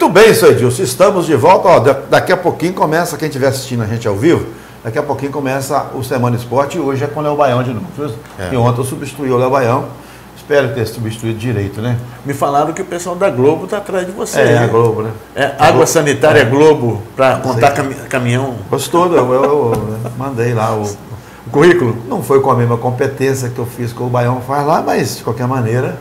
Muito bem, seu Edilson, estamos de volta. Ó, daqui a pouquinho começa, quem estiver assistindo a gente ao vivo, daqui a pouquinho começa o Semana Esporte e hoje é com o Léo Baião de novo. E ontem eu substituí o Léo Baião, espero ter substituído direito, né? Me falaram que o pessoal da Globo está atrás de você. A Globo, né? Água Sanitária Globo, para contar caminhão. Gostou, eu mandei lá o currículo. Não foi com a mesma competência que eu fiz com o Baião faz lá, mas de qualquer maneira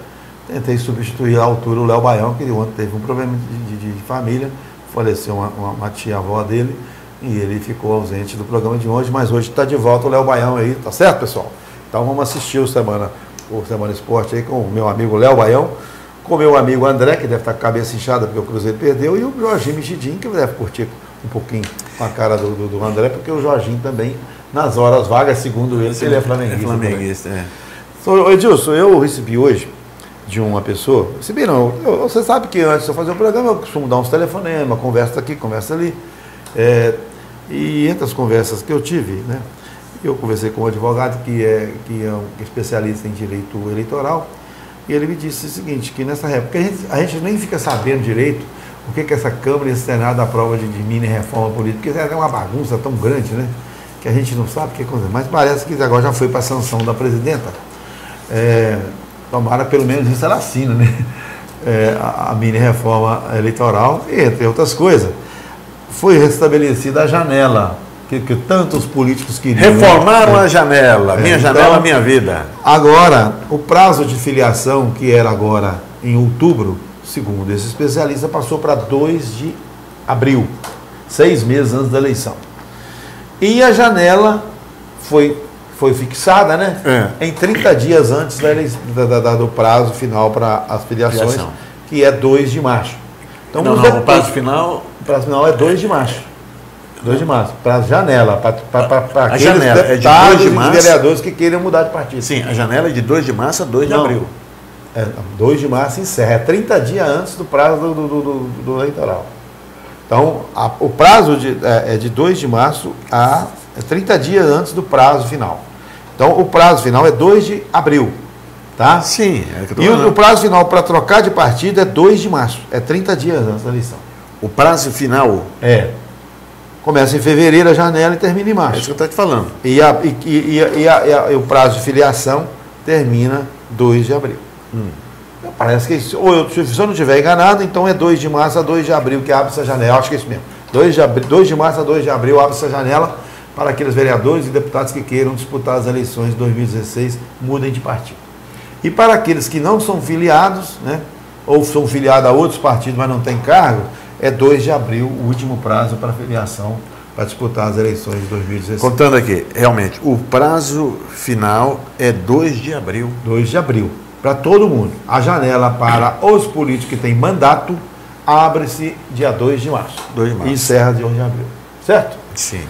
tentei substituir à altura o Léo Baião, que ontem teve um problema de família, faleceu uma tia-avó dele e ele ficou ausente do programa de hoje, mas hoje está de volta o Léo Baião aí, tá certo, pessoal? Então vamos assistir o Semana Esporte aí com o meu amigo Léo Baião, com o meu amigo André, que deve estar com a cabeça inchada porque o Cruzeiro perdeu, e o Jorginho Mexidinho, que deve curtir um pouquinho com a cara do André, porque o Jorginho também, nas horas vagas, segundo ele, ele é flamenguista. Flamenguista, Edilson, eu recebi hoje de uma pessoa, você sabe que antes de eu fazer o programa eu costumo dar uns telefonemas, conversa aqui, conversa ali, e entre as conversas que eu tive, né, eu conversei com um advogado que é um especialista em direito eleitoral, e ele me disse o seguinte, que nessa época a gente nem fica sabendo direito o que essa Câmara e esse Senado aprova de mini reforma política, porque é uma bagunça tão grande, né, que a gente não sabe o que acontece, mas parece que agora já foi para a sanção da presidenta. Tomara pelo menos isso ela assina, né? A mini reforma eleitoral, e, entre outras coisas, foi restabelecida a janela que tantos políticos queriam. Reformaram a janela, minha janela, minha vida. Agora, o prazo de filiação, que era agora em outubro, segundo esse especialista, passou para 2 de abril, 6 meses antes da eleição. E a janela foi fixada, né? Em 30 dias antes do prazo final para as filiações, que é 2 de março. Então, o prazo final é 2 de março. 2 de março, para a janela, para aqueles janela deputados e vereadores que queiram mudar de partido. Sim, a janela é de 2 de março a 2 de abril. 2 de março encerra, é 30 dias antes do prazo do eleitoral. Então, o prazo é de 2 de março a 30 dias antes do prazo final. Então, o prazo final é 2 de abril, tá? Sim. E o prazo final para trocar de partido é 2 de março, é 30 dias antes da eleição. O prazo final? Começa em fevereiro a janela e termina em março. É isso que eu estou te falando. E o prazo de filiação termina 2 de abril. Parece que, se eu não estiver enganado, então é 2 de março a 2 de abril que abre essa janela. Acho que é isso mesmo. 2 de março a 2 de abril abre essa janela para aqueles vereadores e deputados que queiram disputar as eleições de 2016, mudem de partido. E para aqueles que não são filiados, né, ou são filiados a outros partidos, mas não têm cargo, é 2 de abril o último prazo para filiação para disputar as eleições de 2016. Contando aqui, realmente, o prazo final é 2 de abril. 2 de abril, para todo mundo. A janela para os políticos que têm mandato abre-se dia 2 de março. 2 de março. E encerra dia 1 de abril. Certo? Sim.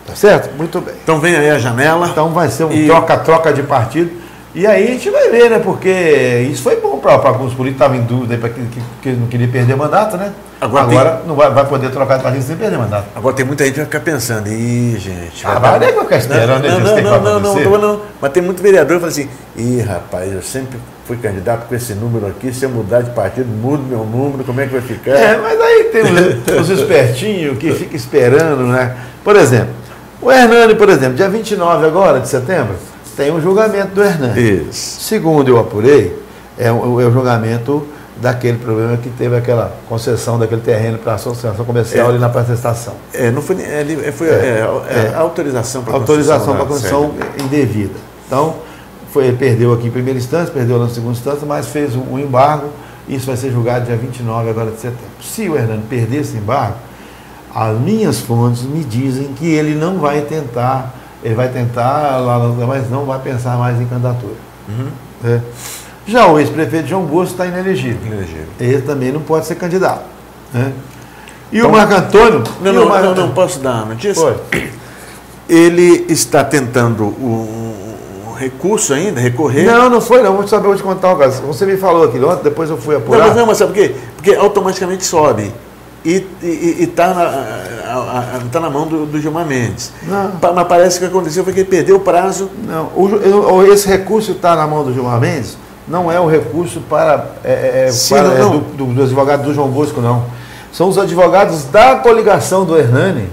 Tá certo? Muito bem. Então vem aí a janela. Então vai ser um troca-troca de partido. E aí a gente vai ver, né? Porque isso foi bom para alguns políticos que estavam em dúvida, para que não queria perder mandato, né? Agora não vai poder trocar de partido sem perder mandato. Agora tem muita gente que vai ficar pensando, gente. Vai ficar esperando. Não. Mas tem muito vereador que fala assim, rapaz, eu sempre fui candidato com esse número aqui, se eu mudar de partido, mudo meu número, como é que vai ficar? Mas aí tem os espertinhos que ficam esperando, né? Por exemplo, o Hernani, por exemplo, dia 29 agora, de setembro, tem um julgamento do Hernani. Isso. Segundo eu apurei, é o julgamento daquele problema que teve aquela concessão daquele terreno para a associação comercial ali na Praça da Estação. Não foi, foi autorização para construção indevida. Então, ele perdeu aqui em primeira instância, perdeu na segunda instância, mas fez um embargo. Isso vai ser julgado dia 29 agora de setembro. Se o Hernani perder esse embargo, as minhas fontes me dizem que ele não vai tentar, ele vai tentar, mas não vai pensar mais em candidatura. Já o ex-prefeito João Bosco está inelegível. Ele também não pode ser candidato. Né? E então, o Marco Antônio... Não posso dar uma notícia? Pode. Ele está tentando um recurso ainda, recorrer... Não foi não. Vou te contar uma coisa. Você me falou aquilo ontem, depois eu fui apurar. Não, mas sabe por quê? Porque automaticamente sobe. E está na mão do Gilmar Mendes. Mas parece que o que aconteceu foi que ele perdeu o prazo. Não, esse recurso está na mão do Gilmar Mendes, não é o recurso do advogado do João Bosco, não. São os advogados da coligação do Hernani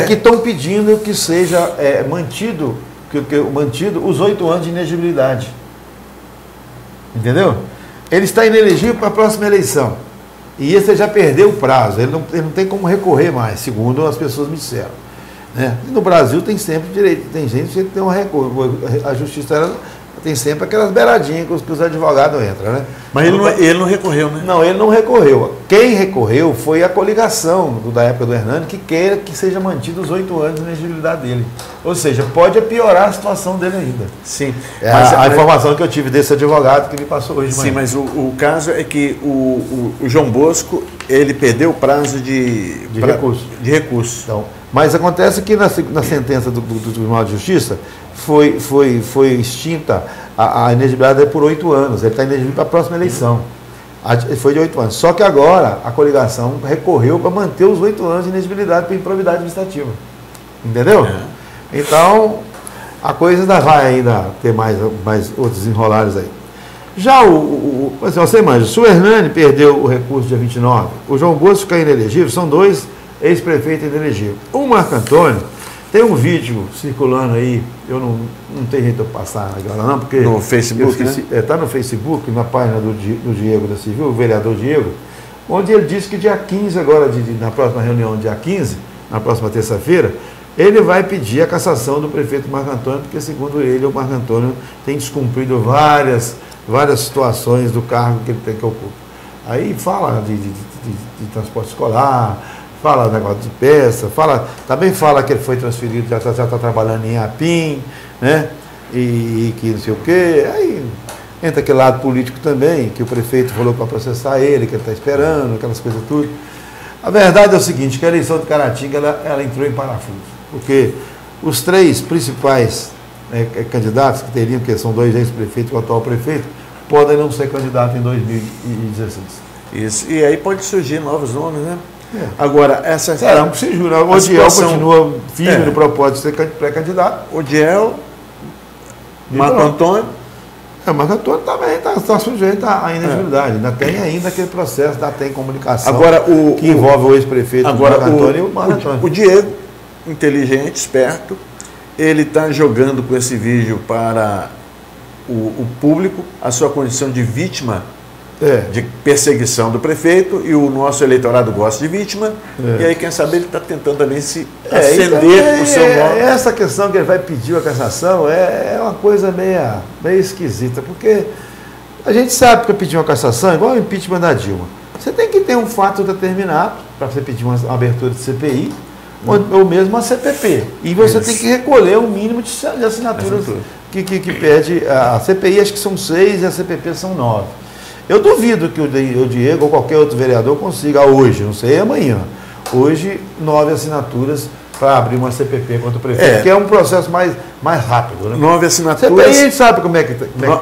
que estão pedindo que seja mantido os 8 anos de inegibilidade. Entendeu? Ele está inelegível para a próxima eleição. E esse já perdeu o prazo. Ele não tem como recorrer mais, segundo as pessoas me disseram. Né? E no Brasil tem sempre direito. Tem gente que tem um recurso. A justiça tem sempre aquelas beiradinhas que os advogados entram. Né? Mas ele não recorreu, né? Não, ele não recorreu. Quem recorreu foi a coligação da época do Hernani, que queira que seja mantido os 8 anos de inegibilidade dele. Ou seja, pode piorar a situação dele ainda. Sim. Mas a informação que eu tive desse advogado que me passou hoje de manhã. Sim, mas o caso é que o João Bosco, ele perdeu o prazo de recurso. Então, mas acontece que na sentença do Tribunal de Justiça foi extinta a inegibilidade por 8 anos. Ele está inegível para a próxima eleição. Foi de 8 anos. Só que agora a coligação recorreu para manter os 8 anos de inegibilidade por improbidade administrativa. Entendeu? Então, a coisa ainda vai ter mais outros enrolares aí. Já você imagina, se o Hernani perdeu o recurso dia 29, o João Bosco ficar inelegível, são 2 ex-prefeitos inelegíveis. O Marco Antônio, tem um vídeo circulando aí, eu não tenho jeito de eu passar agora não, porque... No Facebook, né? Está no Facebook, na página do Diego da Civil, o vereador Diego, onde ele disse que dia 15 agora, na próxima reunião, dia 15, na próxima terça-feira, ele vai pedir a cassação do prefeito Marco Antônio, porque segundo ele, o Marco Antônio tem descumprido várias situações do cargo que ele tem que ocupar. Aí fala de transporte escolar, fala negócio de peça, também fala que ele foi transferido, já está trabalhando em Apim, né? E que não sei o quê. Aí entra aquele lado político também, que o prefeito falou para processar ele, que ele está esperando, aquelas coisas tudo. A verdade é o seguinte, que a eleição de Caratinga, ela entrou em parafuso, porque os 3 principais candidatos que teriam, que são 2 ex-prefeitos e o atual prefeito, podem não ser candidatos em 2016. Isso, e aí pode surgir novos nomes, né? Agora, essa... Será que se jura? O Odiel continua firme no propósito de ser pré-candidato. Odiel, Marco Antônio. Marco Antônio também está sujeito à inegibilidade. Ainda tem aquele processo da comunicação que envolve o ex-prefeito Marco Antônio e o Marco Antônio. O Diego, inteligente, esperto, ele está jogando com esse vídeo para o público a sua condição de vítima de perseguição do prefeito, e o nosso eleitorado gosta de vítima, e aí quem sabe ele está tentando também se acender o seu nome. Essa questão que ele vai pedir a cassação é uma coisa meio esquisita, porque a gente sabe que pedir uma cassação é igual ao impeachment da Dilma. Você tem que ter um fato determinado para você pedir uma abertura de CPI, ou mesmo uma CPP, e você tem que recolher um mínimo de assinaturas que pede. A CPI acho que são 6 e a CPP são 9. Eu duvido que o Diego ou qualquer outro vereador consiga hoje, não sei amanhã, hoje 9 assinaturas para abrir uma CPP contra o prefeito, que é um processo mais rápido. Né? 9 assinaturas. CPI a gente sabe como é que termina.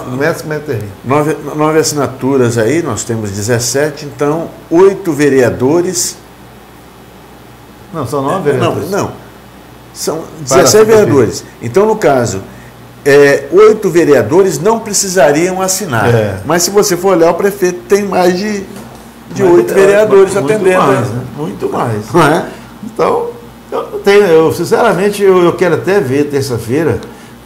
9 assinaturas aí, nós temos 17, então 8 vereadores. Não, são 9 vereadores. Não, são 17 vereadores. Então, no caso, 8 vereadores não precisariam assinar. Mas se você for olhar, o prefeito tem mais de 8 vereadores atendendo. Muito mais. Não é? Então, sinceramente, eu quero até ver terça-feira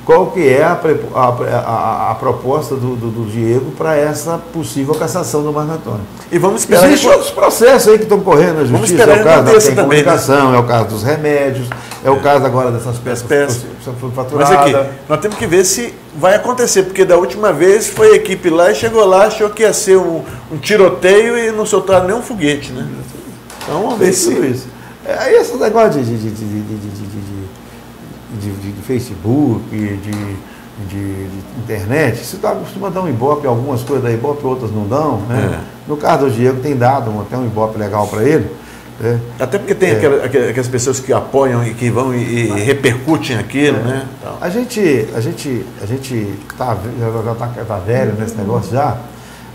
qual que é a proposta do Diego para essa possível cassação do Marco Antônio. E vamos esperar. Existem outros processos aí que estão correndo na justiça. É o caso da comunicação, é o caso dos remédios, é o caso agora dessas peças faturadas. Mas aqui, nós temos que ver se vai acontecer, porque da última vez foi a equipe lá e chegou lá, achou que ia ser um tiroteio e não soltaram nenhum foguete, né? Então vamos ver se... isso. Aí esse negócio de Facebook, de internet, você costuma dar um ibope, algumas coisas da ibope, outras não dão, né? No caso do Diego tem dado até um ibope legal para ele. Até porque tem aquelas pessoas que apoiam e que vão e repercutem aquilo, né? Então. A gente tá velho nesse negócio já,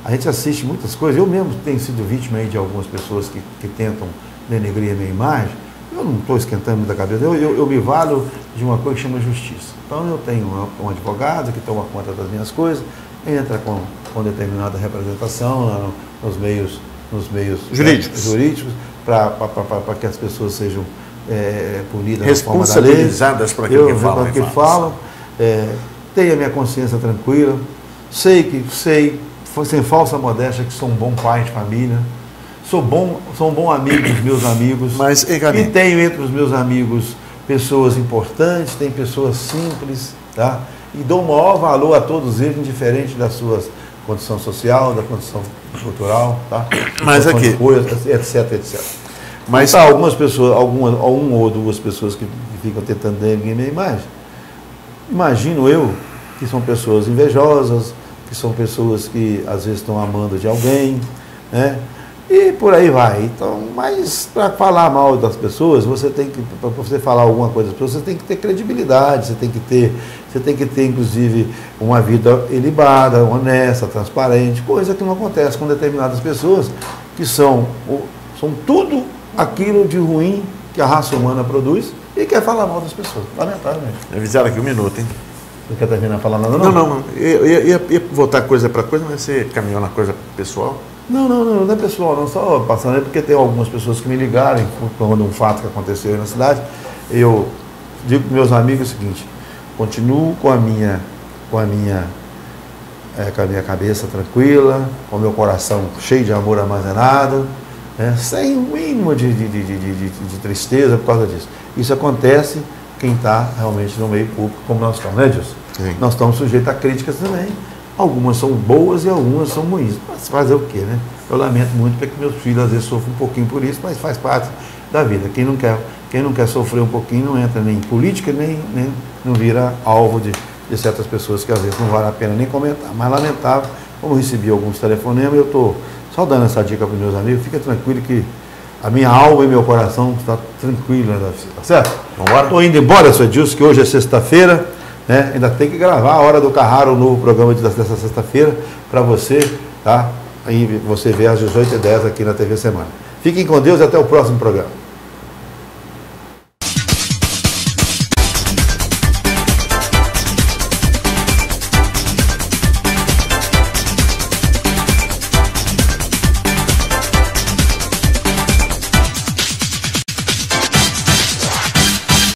a gente assiste muitas coisas, eu mesmo tenho sido vítima aí de algumas pessoas que tentam denegrir a minha imagem. Eu não estou esquentando muita cabeça, eu me valo de uma coisa que chama justiça. Então eu tenho um advogado que toma conta das minhas coisas, entra com determinada representação nos nos meios jurídicos para que as pessoas sejam punidas responsabilizadas para aquilo que falam. Tenho a minha consciência tranquila, sei, sem falsa modéstia, que sou um bom pai de família, sou um bom amigo dos meus amigos, e tenho entre os meus amigos pessoas importantes, tem pessoas simples, tá? E dou o maior valor a todos eles, indiferente da sua condição social, da condição cultural, tá? Mas aqui, coisas, etc. Mas tá, algumas pessoas, uma ou duas pessoas que ficam tentando ganhar minha imagem. Imagino eu que são pessoas invejosas, que são pessoas que às vezes estão amando de alguém, né? E por aí vai. Então, mas para falar mal das pessoas, para você falar alguma coisa das pessoas, você tem que ter credibilidade, você tem que ter inclusive uma vida ilibada, honesta, transparente, coisa que não acontece com determinadas pessoas que são tudo aquilo de ruim que a raça humana produz e quer falar mal das pessoas, lamentavelmente. Avisaram aqui um minuto, hein? Não quer terminar falando nada, não? Não. Eu ia voltar coisa para coisa, mas você caminhou na coisa pessoal? Não é pessoal, não, só passando aí, porque tem algumas pessoas que me ligaram quando um fato que aconteceu aí na cidade. Eu digo para meus amigos o seguinte: continuo com a minha cabeça tranquila, com o meu coração cheio de amor armazenado, né, sem o mínimo de tristeza por causa disso. Isso acontece quem está realmente no meio público, como nós estamos, né, Gilson? Sim. Nós estamos sujeitos a críticas também. Algumas são boas e algumas são ruins. Mas fazer o quê, né? Eu lamento muito porque meus filhos às vezes sofrem um pouquinho por isso, mas faz parte da vida. Quem não quer sofrer um pouquinho não entra nem em política, nem não vira alvo de certas pessoas que às vezes não vale a pena nem comentar. Mas lamentável, como eu recebi alguns telefonemas, eu estou só dando essa dica para os meus amigos. Fica tranquilo que a minha alma e meu coração está tranquilo, né, tá certo? Estou indo embora, seu Edilson, que hoje é sexta-feira. Né? Ainda tem que gravar a Hora do Carraro, o novo programa dessa sexta-feira, para você, tá? Aí você vê às 18h10 aqui na TV Semana. Fiquem com Deus e até o próximo programa.